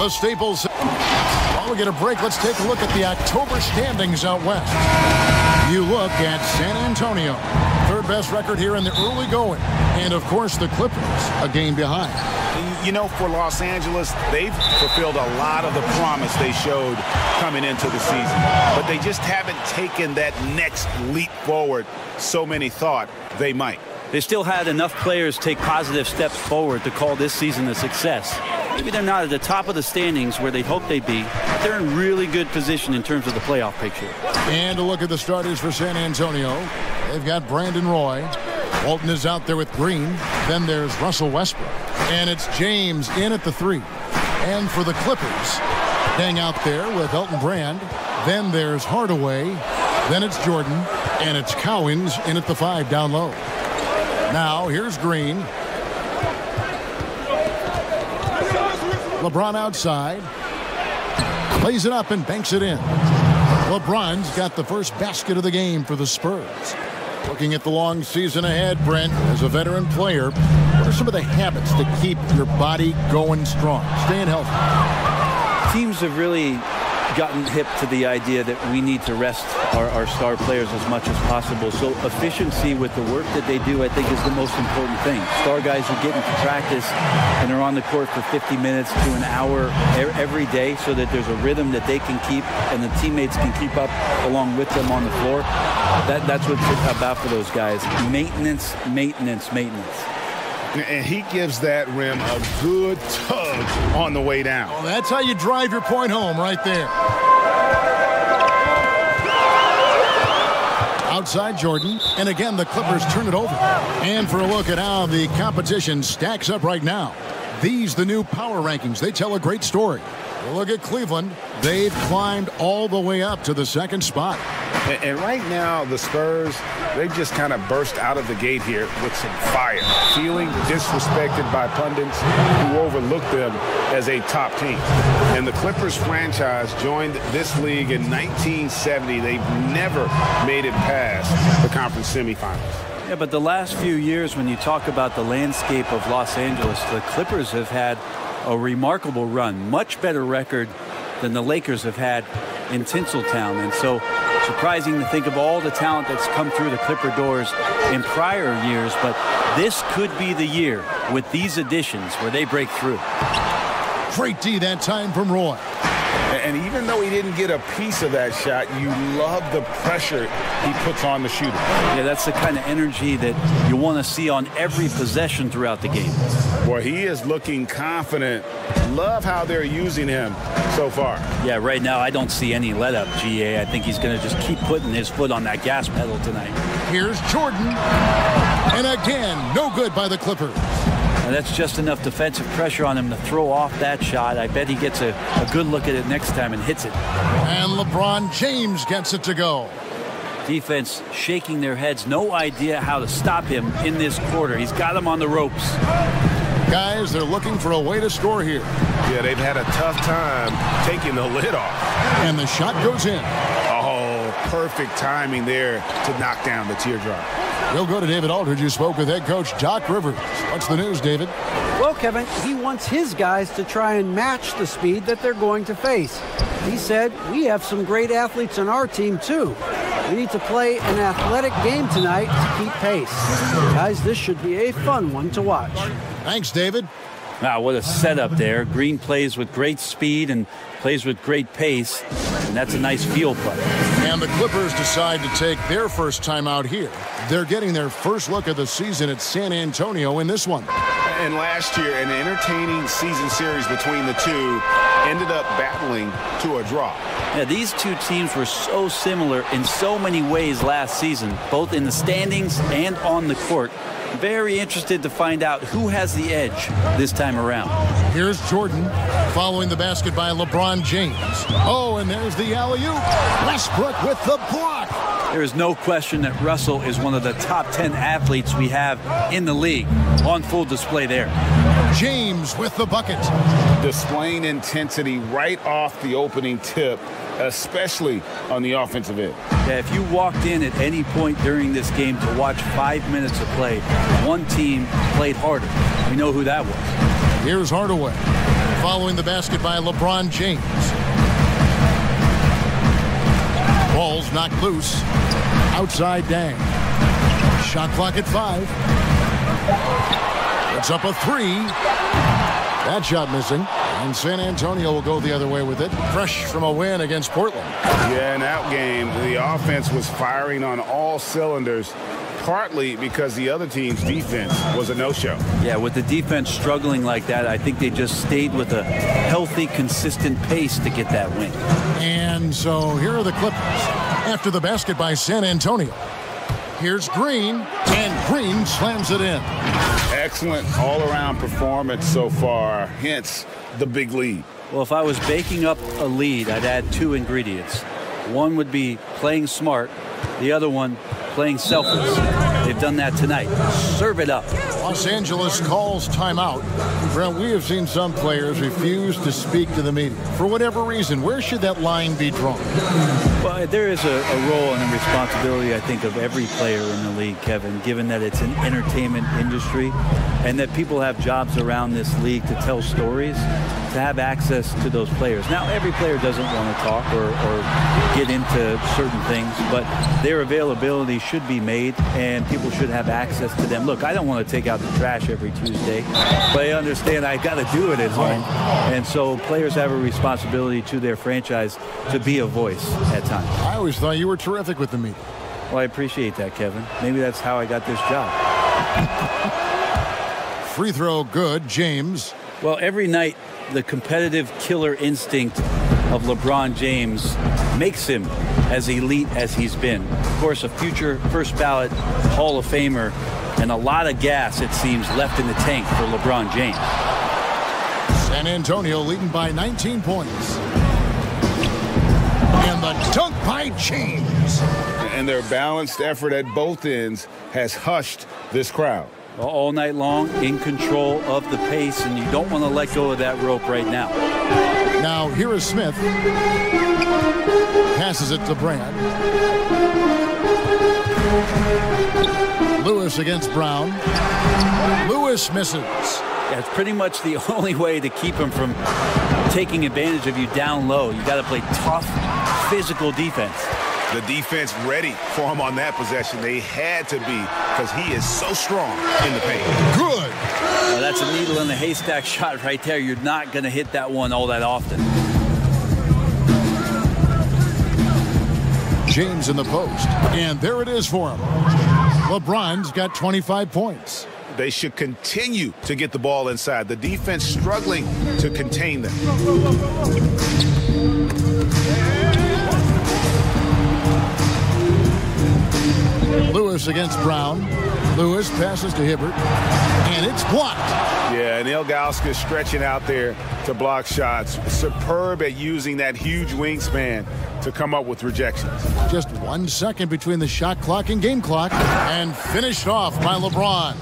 The Staples. While we get a break, let's take a look at the October standings out west. You look at San Antonio, third best record here in the early going. And, of course, the Clippers, a game behind. You know, for Los Angeles, they've fulfilled a lot of the promise they showed coming into the season. But they just haven't taken that next leap forward so many thought they might. They still had enough players take positive steps forward to call this season a success. Maybe they're not at the top of the standings where they'd hope they'd be, but they're in really good position in terms of the playoff picture. And a look at the starters for San Antonio. They've got Brandon Roy. Walton is out there with Green. Then there's Russell Westbrook. And it's James in at the 3. And for the Clippers, Dang out there with Elton Brand. Then there's Hardaway. Then it's Jordan. And it's Cowens in at the 5 down low. Now here's Green. LeBron outside. Plays it up and banks it in. LeBron's got the first basket of the game for the Spurs. Looking at the long season ahead, Brent, as a veteran player, what are some of the habits that keep your body going strong, staying healthy? Teams have really gotten hip to the idea that we need to rest our star players as much as possible. So efficiency with the work that they do, I think, is the most important thing. Star guys who get into practice and are on the court for 50 minutes to an hour every day so that there's a rhythm that they can keep and the teammates can keep up along with them on the floor. That's what it's about for those guys. Maintenance, maintenance, maintenance. And he gives that rim a good tug on the way down. Well, that's how you drive your point home right there. Outside Jordan, and again the Clippers turn it over. And for a look at how the competition stacks up right now. These the new power rankings. They tell a great story. We'll look at Cleveland. They've climbed all the way up to the 2nd spot. And right now, the Spurs, they've just kind of burst out of the gate here with some fire, feeling disrespected by pundits who overlook them as a top team. And the Clippers franchise joined this league in 1970. They've never made it past the conference semifinals. Yeah, but the last few years, when you talk about the landscape of Los Angeles, the Clippers have had a remarkable run, much better record than the Lakers have had in Tinseltown. And so surprising to think of all the talent that's come through the Clipper doors in prior years, but this could be the year with these additions where they break through. Great D that time from Roy. And even though he didn't get a piece of that shot, you love the pressure he puts on the shooter. Yeah, that's the kind of energy that you want to see on every possession throughout the game. Boy, he is looking confident. Love how they're using him so far. Yeah, right now I don't see any let up, GA. I think he's going to just keep putting his foot on that gas pedal tonight. Here's Jordan. And again, no good by the Clippers. And that's just enough defensive pressure on him to throw off that shot. I bet he gets a good look at it next time and hits it. And LeBron James gets it to go. Defense shaking their heads. No idea how to stop him in this quarter. He's got him on the ropes. Guys, they're looking for a way to score here. Yeah, they've had a tough time taking the lid off. And the shot goes in. Oh, perfect timing there to knock down the teardrop. We'll go to David Aldridge, who spoke with head coach Doc Rivers. What's the news, David? Well, Kevin, he wants his guys to try and match the speed that they're going to face. He said, we have some great athletes on our team, too. We need to play an athletic game tonight to keep pace. Guys, this should be a fun one to watch. Thanks, David. Wow, what a setup there. Green plays with great speed and plays with great pace, and that's a nice field play. And the Clippers decide to take their first time out here. They're getting their first look of the season at San Antonio in this one. And last year, an entertaining season series between the two ended up battling to a draw. Yeah, these two teams were so similar in so many ways last season, both in the standings and on the court. Very interested to find out who has the edge this time around. Here's Jordan following the basket by LeBron James. Oh, and there's the alley-oop. Westbrook with the block. There is no question that Russell is one of the top 10 athletes we have in the league. On full display there. James with the bucket. Displaying intensity right off the opening tip, especially on the offensive end. Yeah, if you walked in at any point during this game to watch 5 minutes of play, one team played harder. We know who that was. Here's Hardaway. Following the basket by LeBron James. Ball's knocked loose. Outside Dang. Shot clock at 5. It's up a 3. That shot missing. And San Antonio will go the other way with it. Fresh from a win against Portland. Yeah, in that game, the offense was firing on all cylinders, partly because the other team's defense was a no-show. Yeah, with the defense struggling like that, I think they just stayed with a healthy, consistent pace to get that win. And so here are the Clippers. After the basket by San Antonio. Here's Green, and Green slams it in. Excellent all-around performance so far, hence the big lead. Well, if I was baking up a lead, I'd add 2 ingredients. One would be playing smart. The other one, playing selfless. They've done that tonight. Serve it up. Los Angeles calls timeout. Brent, we have seen some players refuse to speak to the media. For whatever reason, where should that line be drawn? Well, there is a role and a responsibility, I think, of every player in the league, Kevin, given that it's an entertainment industry and that people have jobs around this league to tell stories, to have access to those players. Now, every player doesn't want to talk or get into certain things, but their availability should be made and people should have access to them. Look, I don't want to take out the trash every Tuesday, but I understand I got to do it at home. And so players have a responsibility to their franchise to be a voice at times. I always thought you were terrific with the media. Well, I appreciate that, Kevin. Maybe that's how I got this job. Free throw good, James. Well, every night, the competitive killer instinct of LeBron James makes him as elite as he's been. Of course, a future first ballot Hall of Famer and a lot of gas, it seems, left in the tank for LeBron James. San Antonio leading by 19 points. And the dunk by James. And their balanced effort at both ends has hushed this crowd. All night long, in control of the pace, and you don't want to let go of that rope right now. Now, here is Smith. Passes it to Brand. Lewis against Brown. Lewis misses. That's pretty much the only way to keep him from taking advantage of you down low. You got to play tough, physical defense. The defense ready for him on that possession. They had to be because he is so strong in the paint. Good. Well, that's a needle in the haystack shot right there. You're not going to hit that one all that often. James in the post. And there it is for him. LeBron's got 25 points. They should continue to get the ball inside. The defense struggling to contain them. Lewis against Brown. Lewis passes to Hibbert. And it's blocked. Yeah, and Ilgauskas stretching out there to block shots. Superb at using that huge wingspan to come up with rejections. Just 1 second between the shot clock and game clock. And finished off by LeBron.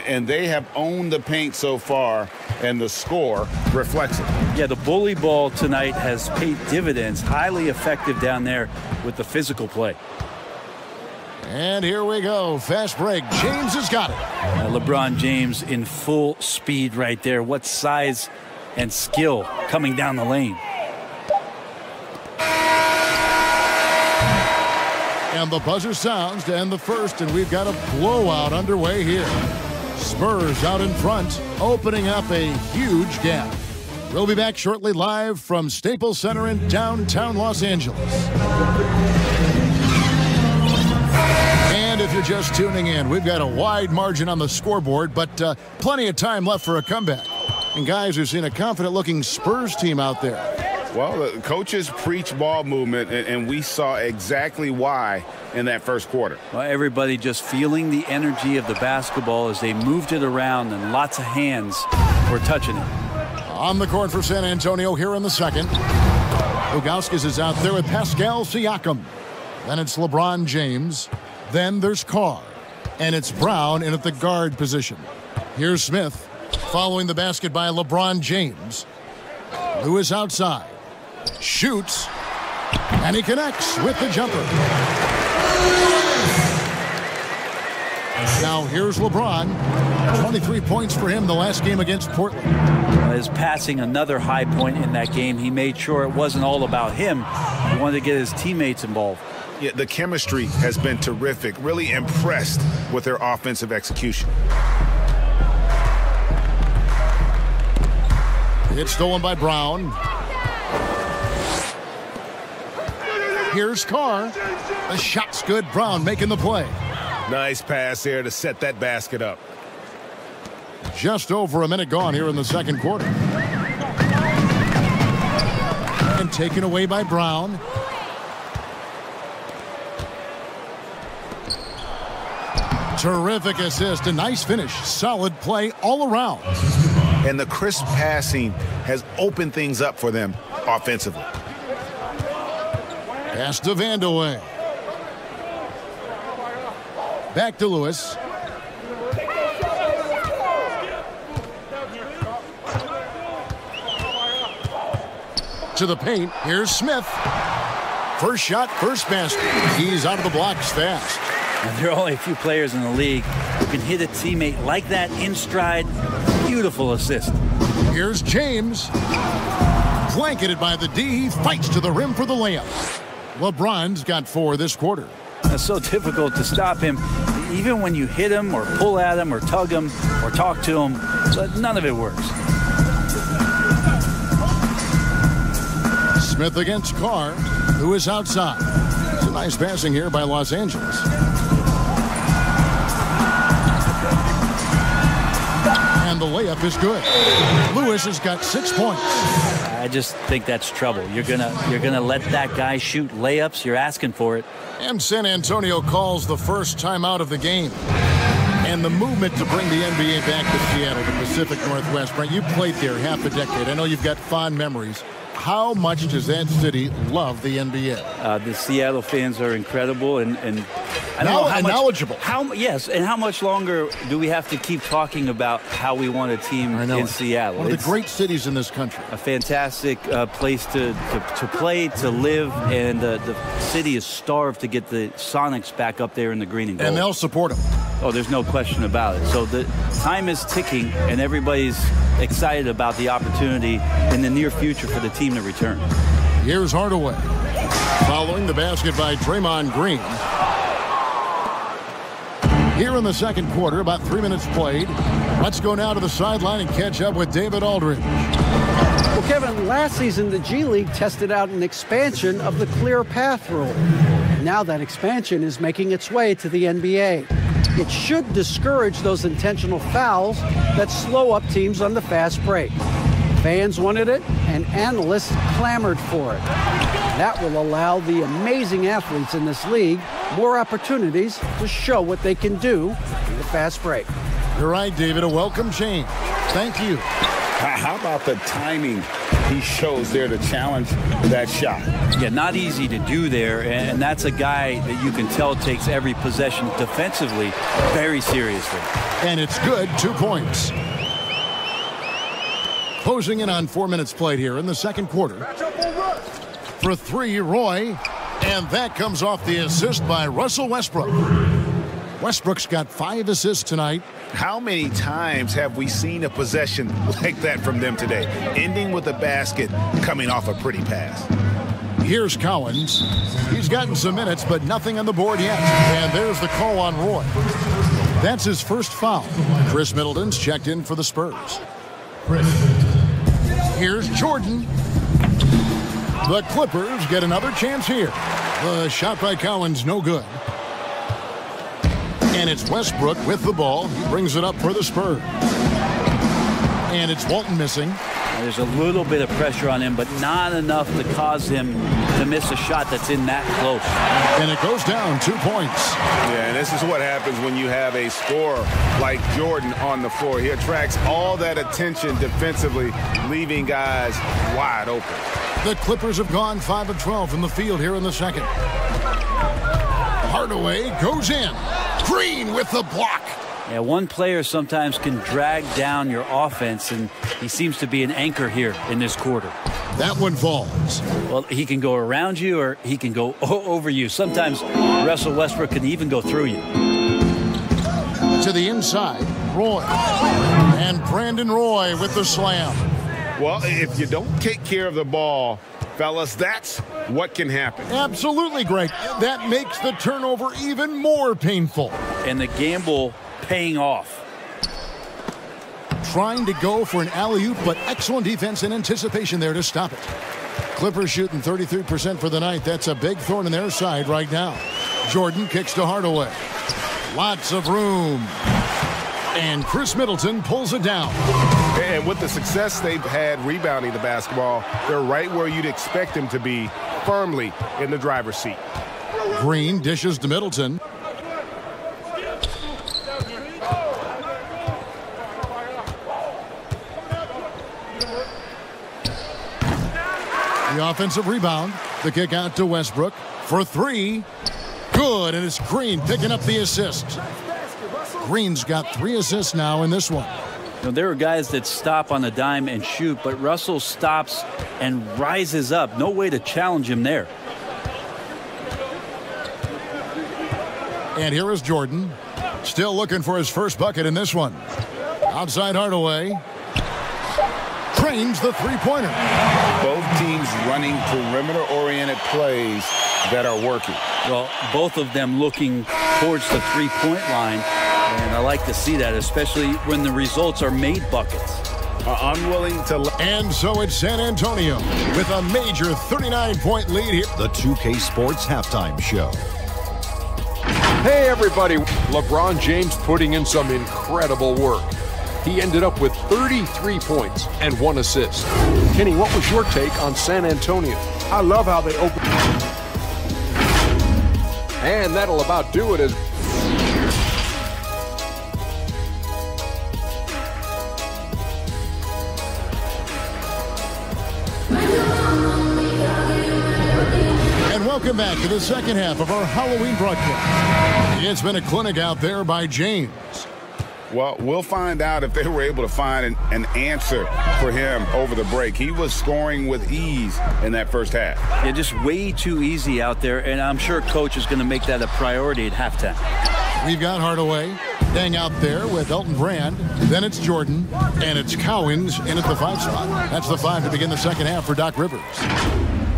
And they have owned the paint so far, and the score reflects it. Yeah, the bully ball tonight has paid dividends. Highly effective down there with the physical play. And here we go. Fast break. James has got it. LeBron James in full speed right there. What size and skill coming down the lane. And the buzzer sounds to end the first, and we've got a blowout underway here. Spurs out in front, opening up a huge gap. We'll be back shortly live from Staples Center in downtown Los Angeles. And if you're just tuning in, we've got a wide margin on the scoreboard, but plenty of time left for a comeback. And guys, we've seen a confident-looking Spurs team out there. Well, the coaches preach ball movement, and we saw exactly why in that first quarter. Well, everybody just feeling the energy of the basketball as they moved it around, and lots of hands were touching it. On the court for San Antonio here in the second. Ilgauskas is out there with Pascal Siakam. Then it's LeBron James. Then there's Carr. And it's Brown in at the guard position. Here's Smith following the basket by LeBron James. Lewis outside. Shoots. And he connects with the jumper. Now here's LeBron. 23 points for him the last game against Portland. His passing, another high point in that game. He made sure it wasn't all about him. He wanted to get his teammates involved. Yeah, the chemistry has been terrific. Really impressed with their offensive execution. It's stolen by Brown. Here's Carr. The shot's good. Brown making the play. Nice pass there to set that basket up. Just over a minute gone here in the second quarter. And taken away by Brown. Terrific assist. A nice finish. Solid play all around. And the crisp passing has opened things up for them offensively. Pass to Vandeweghe. Back to Lewis. To the paint. Here's Smith. First shot, first basket. He's out of the blocks fast. And there are only a few players in the league who can hit a teammate like that in stride. Beautiful assist. Here's James. Blanketed by the D. He fights to the rim for the layup. LeBron's got 4 this quarter. It's so difficult to stop him, even when you hit him or pull at him or tug him or talk to him, but none of it works. Smith against Carr, who is outside. It's a nice passing here by Los Angeles. And the layup is good. Lewis has got 6 points. I just think that's trouble. You're gonna let that guy shoot layups. You're asking for it. And San Antonio calls the first timeout of the game. And the movement to bring the NBA back to Seattle, the Pacific Northwest. Brent, you played there half a decade. I know you've got fond memories. How much does that city love the NBA? The Seattle fans are incredible and I don't know how much, knowledgeable. Yes, and how much longer do we have to keep talking about how we want a team in Seattle? One of the great cities in this country. A fantastic place to play, to live, and the city is starved to get the Sonics back up there in the green and gold. And they'll support them. Oh, there's no question about it. So the time is ticking, and everybody's excited about the opportunity in the near future for the team to return. Here's Hardaway. Following the basket by Draymond Green. Here in the second quarter, about 3 minutes played. Let's go now to the sideline and catch up with David Aldridge. Well, Kevin, last season the G League tested out an expansion of the clear path rule. Now that expansion is making its way to the NBA. It should discourage those intentional fouls that slow up teams on the fast break. Fans wanted it, and analysts clamored for it. That will allow the amazing athletes in this league more opportunities to show what they can do in the fast break. You're right, David. A welcome change. Thank you. How about the timing he shows there to challenge that shot? Yeah, not easy to do there, and that's a guy that you can tell takes every possession defensively very seriously. And it's good, 2 points. Closing in on 4 minutes played here in the second quarter. For 3, Roy, and that comes off the assist by Russell Westbrook. Westbrook's got 5 assists tonight. How many times have we seen a possession like that from them today, ending with a basket coming off a pretty pass? Here's Collins. He's gotten some minutes, but nothing on the board yet. And there's the call on Roy. That's his first foul. Chris Middleton's checked in for the Spurs. Here's Jordan. The Clippers get another chance here. The shot by Collins, no good. And it's Westbrook with the ball. He brings it up for the Spurs. And it's Walton missing. There's a little bit of pressure on him, but not enough to cause him to miss a shot that's in that close. And it goes down 2 points. Yeah, and this is what happens when you have a scorer like Jordan on the floor. He attracts all that attention defensively, leaving guys wide open. The Clippers have gone 5 of 12 from the field here in the second. Hardaway goes in. Green with the block. Yeah, one player sometimes can drag down your offense, and he seems to be an anchor here in this quarter. That one falls. Well, he can go around you or he can go over you. Sometimes Russell Westbrook can even go through you. To the inside, Roy. And Brandon Roy with the slam. Well, if you don't take care of the ball, fellas, that's what can happen. Absolutely, Greg. That makes the turnover even more painful. And the gamble paying off. Trying to go for an alley-oop, but excellent defense and anticipation there to stop it. Clippers shooting 33% for the night. That's a big thorn in their side right now. Jordan kicks to Hardaway. Lots of room. And Chris Middleton pulls it down. And with the success they've had rebounding the basketball, they're right where you'd expect them to be, firmly in the driver's seat. Green dishes to Middleton. The offensive rebound. The kick out to Westbrook for three. Good, and it's Green picking up the assist. Green's got 3 assists now in this one. You know, there are guys that stop on a dime and shoot, but Russell stops and rises up. No way to challenge him there. And here is Jordan. Still looking for his first bucket in this one. Outside Hardaway. Trains the three-pointer. Both teams running perimeter-oriented plays that are working. Well, both of them looking towards the three-point line. And I like to see that, especially when the results are made buckets. Unwilling to... And so it's San Antonio with a major 39-point lead here. The 2K Sports Halftime Show. Hey, everybody. LeBron James putting in some incredible work. He ended up with 33 points and 1 assist. Kenny, what was your take on San Antonio? I love how they open... And that'll about do it as... And welcome back to the second half of our Halloween broadcast. It's been a clinic out there by James. Well, we'll find out if they were able to find an answer for him over the break. He was scoring with ease in that first half. Yeah, just way too easy out there, and I'm sure Coach is going to make that a priority at halftime. We've got Hardaway hang out there with Elton Brand. Then it's Jordan, and it's Cowens in at the 5 spot. That's the 5 to begin the second half for Doc Rivers.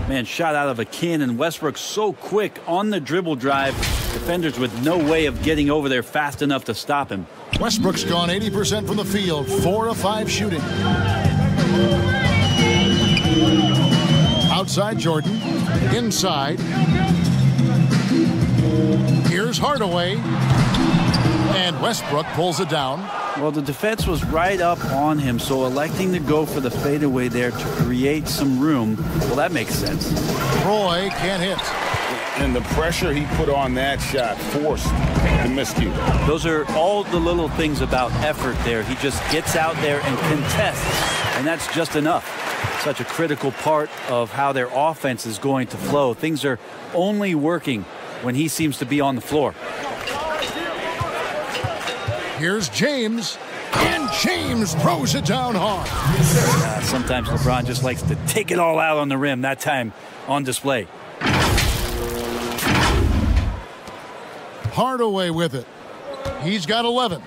Man, shot out of a cannon. Westbrook so quick on the dribble drive. Defenders with no way of getting over there fast enough to stop him. Westbrook's gone 80% from the field, 4 of 5 shooting. Outside Jordan, inside. Here's Hardaway, and Westbrook pulls it down. Well, the defense was right up on him, so electing to go for the fadeaway there to create some room, well, that makes sense. Roy can't hit. And the pressure he put on that shot forced the miscue. Those are all the little things about effort there. He just gets out there and contests, and that's just enough. Such a critical part of how their offense is going to flow. Things are only working when he seems to be on the floor. Here's James, and James throws it down hard. Sometimes LeBron just likes to take it all out on the rim, that time on display. Hardaway with it. He's got 11.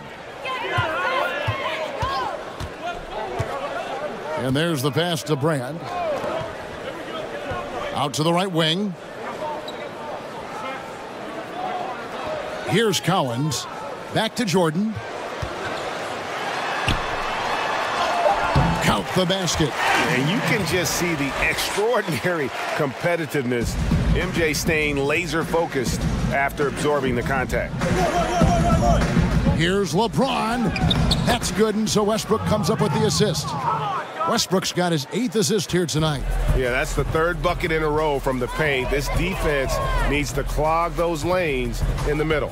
And there's the pass to Brand. Out to the right wing. Here's Cowens. Back to Jordan. Count the basket. And you can just see the extraordinary competitiveness. MJ staying laser focused after absorbing the contact. Here's LeBron. That's good, and so Westbrook comes up with the assist. Westbrook's got his 8th assist here tonight. Yeah, that's the 3rd bucket in a row from the paint. This defense needs to clog those lanes in the middle.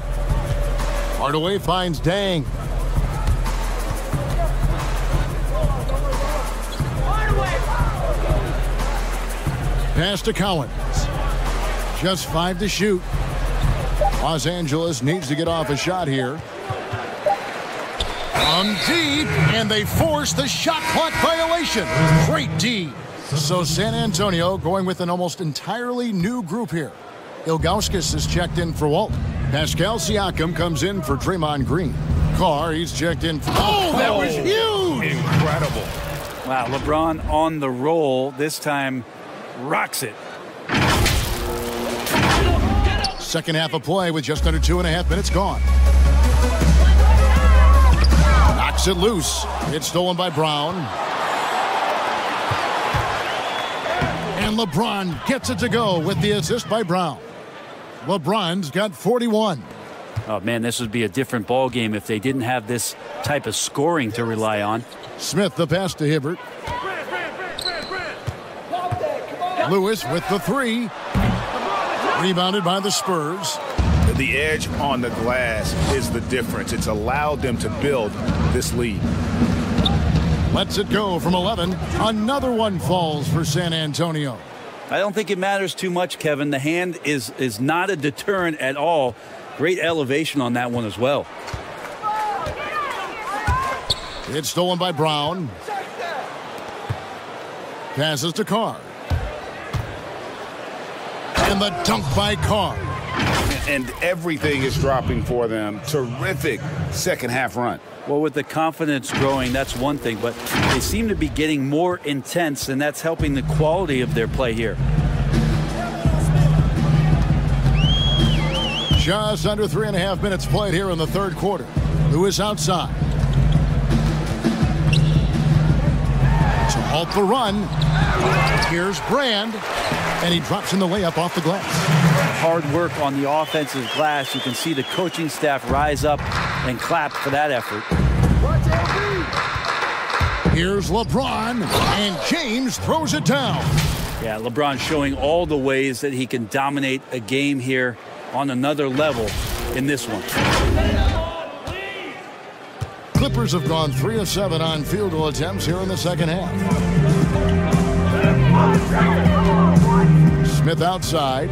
Hardaway finds Dang. Pass to Cowens. Just 5 to shoot. Los Angeles needs to get off a shot here. From deep, and they force the shot clock violation. Great D. So San Antonio going with an almost entirely new group here. Ilgauskas is checked in for Walton. Pascal Siakam comes in for Draymond Green. Carr. He's checked in. Oh, that was huge! Incredible. Wow, LeBron on the roll. This time rocks it. Second half of play with just under 2.5 minutes gone. Knocks it loose. It's stolen by Brown. And LeBron gets it to go with the assist by Brown. LeBron's got 41. Oh, man, this would be a different ball game if they didn't have this type of scoring to rely on. Smith the pass to Hibbert. Lewis with the three. Rebounded by the Spurs. The edge on the glass is the difference. It's allowed them to build this lead. Lets it go from 11. Another one falls for San Antonio. I don't think it matters too much, Kevin. The hand is not a deterrent at all. Great elevation on that one as well. It's stolen by Brown. Passes to Carr. And the dunk by Carr. And everything is dropping for them. Terrific second half run. Well, with the confidence growing, that's one thing, but they seem to be getting more intense, and that's helping the quality of their play here. Just under 3.5 minutes played here in the third quarter. Lewis outside. To halt the run. Here's Brand. And he drops in the layup off the glass. Hard work on the offensive glass. You can see the coaching staff rise up and clap for that effort. Here's LeBron, and James throws it down. Yeah, LeBron showing all the ways that he can dominate a game here on another level in this one. Clippers have gone 3 of 7 on field goal attempts here in the second half. Smith outside.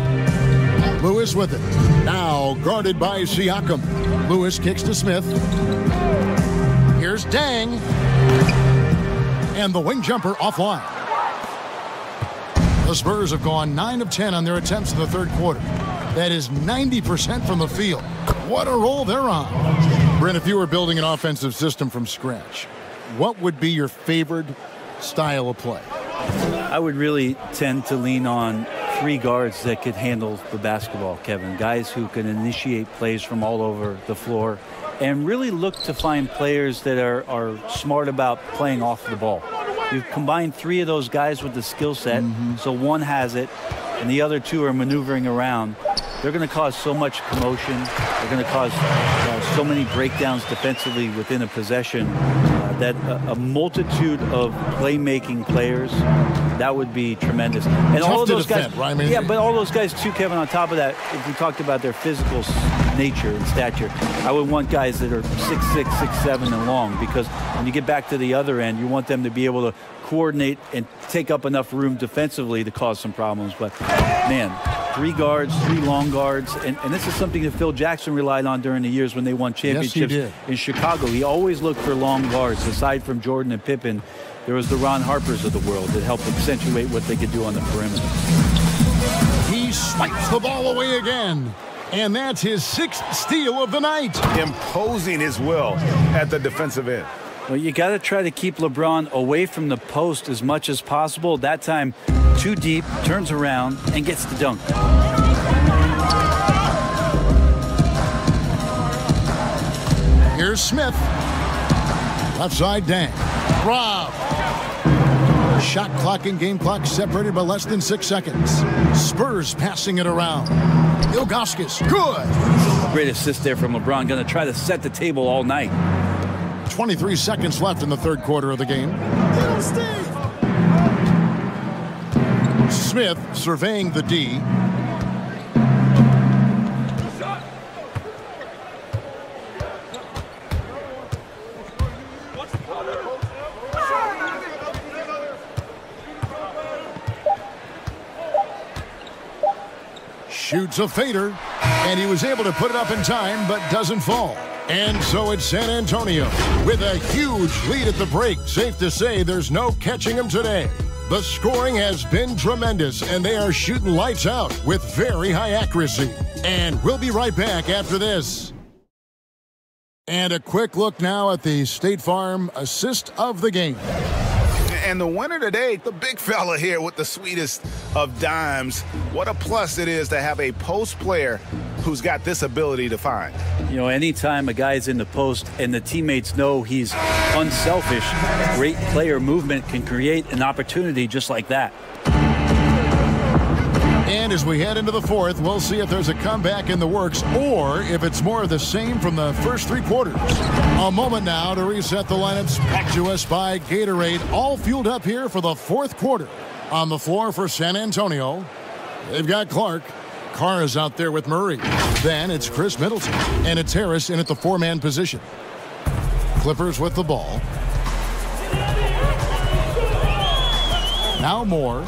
Lewis with it. Now guarded by Siakam. Lewis kicks to Smith. Here's Dang. And the wing jumper offline. The Spurs have gone 9 of 10 on their attempts in the third quarter. That is 90% from the field. What a roll they're on. Brent, if you were building an offensive system from scratch, what would be your favorite style of play? I would really tend to lean on 3 guards that could handle the basketball, Kevin. Guys who can initiate plays from all over the floor and really look to find players that are smart about playing off the ball. You've combined 3 of those guys with the skill set, so one has it, and the other 2 are maneuvering around. They're going to cause so much commotion. They're going to cause so many breakdowns defensively within a possession that a multitude of playmaking players, that would be tremendous. And tough all of to those defend, guys, right? I mean, yeah, but all those guys too, Kevin, on top of that, if we talked about their physical nature and stature, I would want guys that are 6'6", 6'7", and long, because when you get back to the other end, you want them to be able to coordinate and take up enough room defensively to cause some problems. But, man, 3 guards, 3 long guards, and this is something that Phil Jackson relied on during the years when they won championships in Chicago. He always looked for long guards. Aside from Jordan and Pippen, there was the Ron Harpers of the world that helped accentuate what they could do on the perimeter. He swipes the ball away again. And that's his 6th steal of the night. Imposing his will at the defensive end. Well, you got to try to keep LeBron away from the post as much as possible. That time, too deep, turns around, and gets the dunk. Here's Smith. Left side, Dang. Rob. Shot clock and game clock separated by less than 6 seconds. Spurs passing it around. Ilgauskas, good. Great assist there from LeBron. Going to try to set the table all night. 23 seconds left in the third quarter of the game. Smith surveying the D. Shoots a fader, and he was able to put it up in time, but doesn't fall. And so it's San Antonio with a huge lead at the break. Safe to say there's no catching them today. The scoring has been tremendous, and they are shooting lights out with very high accuracy. And we'll be right back after this. And a quick look now at the State Farm assist of the game. And the winner today, the big fella here with the sweetest of dimes. What a plus it is to have a post player who's got this ability to find. You know, anytime a guy's in the post and the teammates know he's unselfish, great player movement can create an opportunity just like that. And as we head into the fourth, we'll see if there's a comeback in the works or if it's more of the same from the first three quarters. A moment now to reset the lineups. Brought to us by Gatorade. All fueled up here for the fourth quarter. On the floor for San Antonio, they've got Clark. Carr is out there with Murray. Then it's Chris Middleton. And it's Harris in at the four-man position. Clippers with the ball. Now Moore.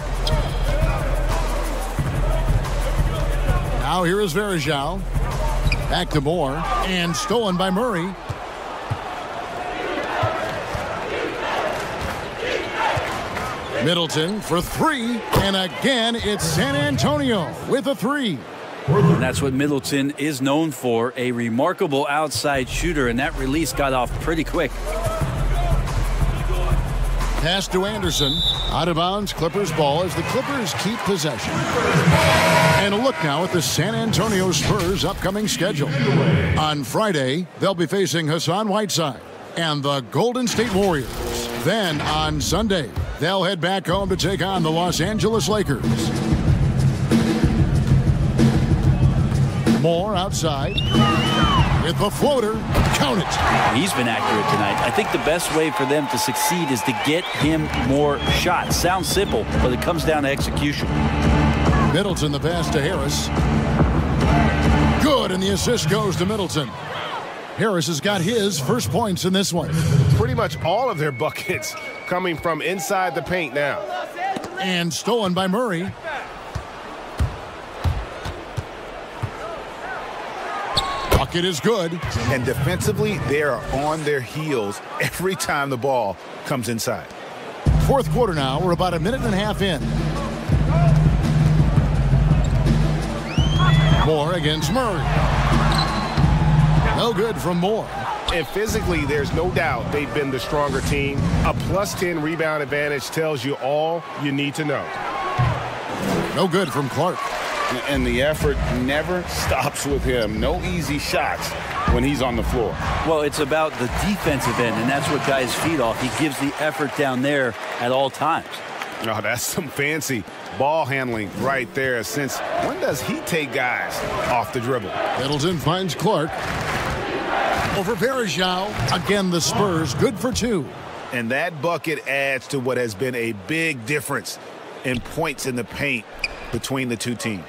Now here is Varejao. Back to Moore. And stolen by Murray. Middleton for three. And again, it's San Antonio with a three. And that's what Middleton is known for, a remarkable outside shooter, and that release got off pretty quick. Pass to Anderson. Out of bounds, Clippers ball as the Clippers keep possession. And a look now at the San Antonio Spurs' upcoming schedule. On Friday, they'll be facing Hassan Whiteside and the Golden State Warriors. Then on Sunday, they'll head back home to take on the Los Angeles Lakers. Moore outside with the floater. Count it. He's been accurate tonight. I think the best way for them to succeed is to get him more shots. Sounds simple, but it comes down to execution. Middleton, the pass to Harris. Good, and the assist goes to Middleton. Harris has got his first points in this one. Pretty much all of their buckets coming from inside the paint now. And stolen by Murray. Bucket is good. And defensively, they are on their heels every time the ball comes inside. Fourth quarter now. We're about a minute and a half in. Moore against Murray. No good from Moore. And physically, there's no doubt they've been the stronger team. A +10 rebound advantage tells you all you need to know. No good from Clark. And the effort never stops with him. No easy shots when he's on the floor. Well, it's about the defensive end, and that's what guys feed off. He gives the effort down there at all times. Oh, that's some fancy ball handling right there. Since when does he take guys off the dribble? Middleton finds Clark. Over Varejao. Again, the Spurs good for two. And that bucket adds to what has been a big difference in points in the paint between the two teams.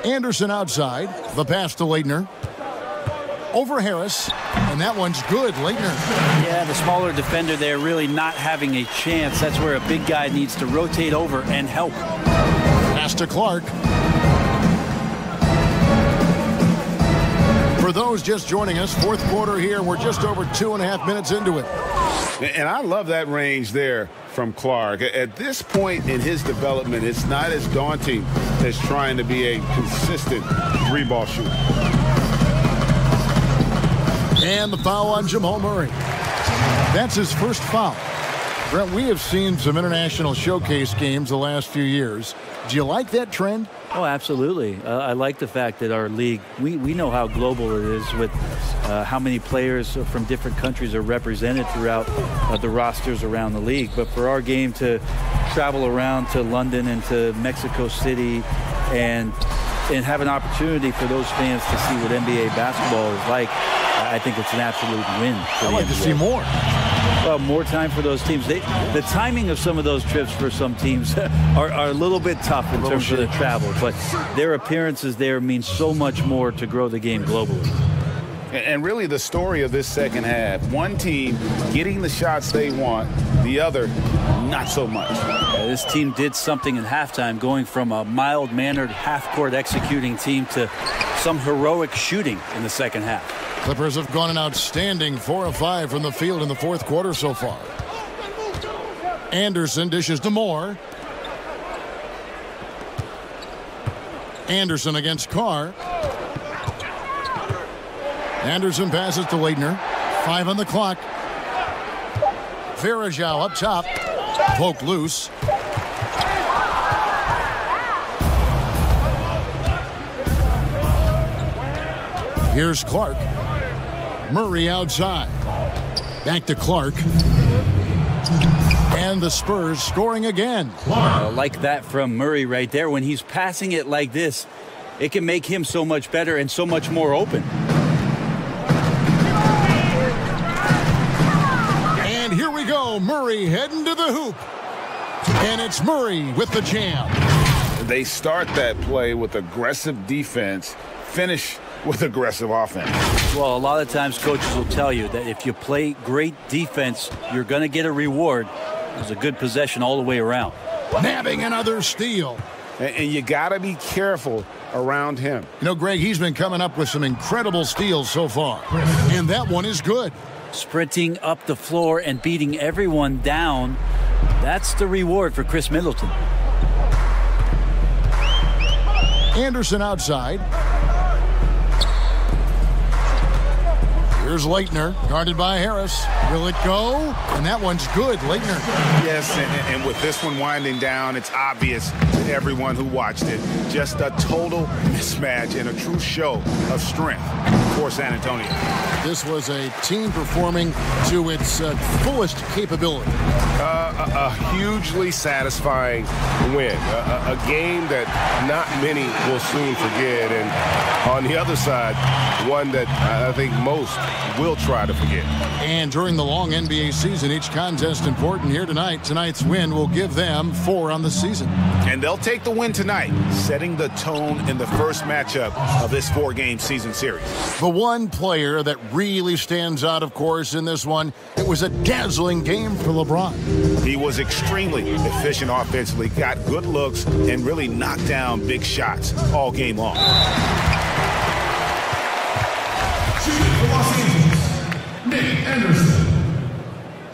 Anderson outside. The pass to Leitner. Over Harris. And that one's good. Leitner. Yeah, the smaller defender there really not having a chance. That's where a big guy needs to rotate over and help. Pass to Clark. For those just joining us, fourth quarter here. We're just over 2.5 minutes into it. And I love that range there from Clark. At this point in his development, it's not as daunting as trying to be a consistent three-ball shooter. And the foul on Jamal Murray. That's his first foul. Brent, we have seen some international showcase games the last few years. Do you like that trend? Oh, absolutely. I like the fact that our league, we know how global it is with how many players from different countries are represented throughout the rosters around the league. But for our game to travel around to London and to Mexico City and have an opportunity for those fans to see what NBA basketball is like, I think it's an absolute win. I'd like to see more. Well, more time for those teams. The timing of some of those trips for some teams are a little bit tough in terms of the travel, but their appearances there mean so much more to grow the game globally. And really the story of this second half, one team getting the shots they want, the other not so much. Yeah, this team did something in halftime, going from a mild-mannered half-court executing team to some heroic shooting in the second half. Clippers have gone an outstanding 4 of 5 from the field in the fourth quarter so far. Anderson dishes to Moore. Anderson against Carr. Anderson passes to Leitner. 5 on the clock. Varejao up top. Poke loose. Here's Clark. Murray outside. Back to Clark. And the Spurs scoring again. I like that from Murray right there. When he's passing it like this, it can make him so much better and so much more open. And here we go. Murray heading to the hoop. And it's Murray with the jam. They start that play with aggressive defense, finish with aggressive offense. Well, a lot of times coaches will tell you that if you play great defense, you're going to get a reward. It was a good possession all the way around. Nabbing another steal. And you got to be careful around him. You know, Greg, he's been coming up with some incredible steals so far. And that one is good. Sprinting up the floor and beating everyone down, that's the reward for Chris Middleton. Anderson outside. Here's Leitner, guarded by Harris. Will it go? And that one's good, Leitner. Yes, and with this one winding down, it's obvious to everyone who watched it. Just a total mismatch and a true show of strength for San Antonio. This was a team performing to its fullest capability. A hugely satisfying win. A game that not many will soon forget. And on the other side, one that I think most will try to forget. And during the long NBA season, each contest important. Here tonight. Tonight's win will give them 4 on the season. And they'll take the win tonight, setting the tone in the first matchup of this 4-game season series. The one player that really stands out, of course, in this one, it was a dazzling game for LeBron. He was extremely efficient offensively, got good looks, and really knocked down big shots all game long.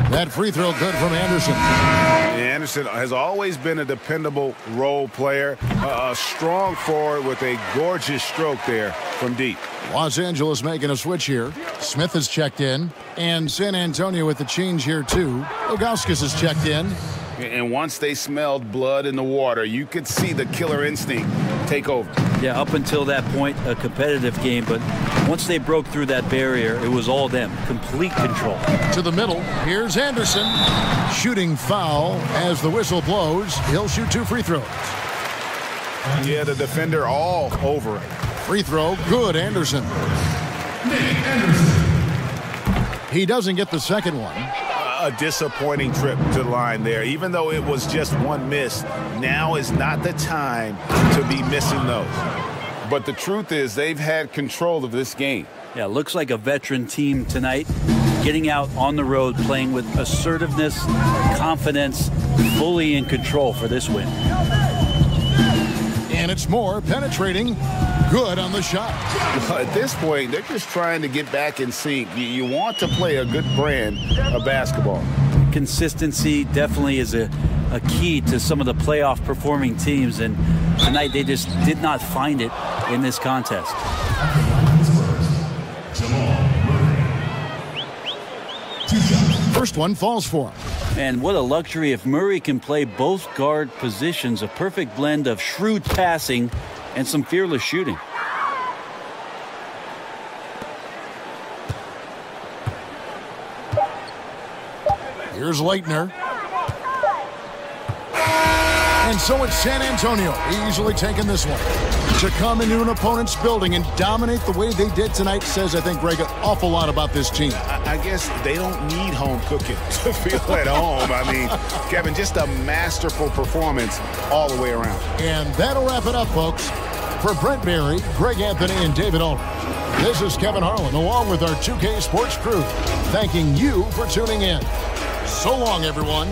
That free throw good from Anderson. Anderson has always been a dependable role player, a strong forward with a gorgeous stroke there from deep. Los Angeles making a switch here. Smith has checked in, and San Antonio with the change here too. Ilgauskas has checked in. And once they smelled blood in the water, you could see the killer instinct take over. Yeah, up until that point, a competitive game, but once they broke through that barrier, it was all them. Complete control. To the middle, here's Anderson. Shooting foul as the whistle blows. He'll shoot 2 free throws. Yeah, the defender all over it. Free throw, good, Anderson. He doesn't get the second one. A disappointing trip to the line there. Even though it was just one miss, now is not the time to be missing those. But the truth is they've had control of this game. Yeah, looks like a veteran team tonight, getting out on the road, playing with assertiveness, confidence, fully in control for this win. And it's more penetrating. Good on the shot. At this point, they're just trying to get back in sync. You want to play a good brand of basketball. Consistency definitely is a key to some of the playoff performing teams, and tonight they just did not find it in this contest. First one falls for him. And what a luxury if Murray can play both guard positions. A perfect blend of shrewd passing and some fearless shooting. Here's Leitner. And so it's San Antonio easily taking this one. To come into an opponent's building and dominate the way they did tonight says, I think, Greg, an awful lot about this team. I guess they don't need home cooking to feel at home. I mean, Kevin, just a masterful performance all the way around. And that'll wrap it up, folks. For Brent Berry, Greg Anthony, and David Aldridge, this is Kevin Harlan, along with our 2K Sports crew, thanking you for tuning in. So long, everyone.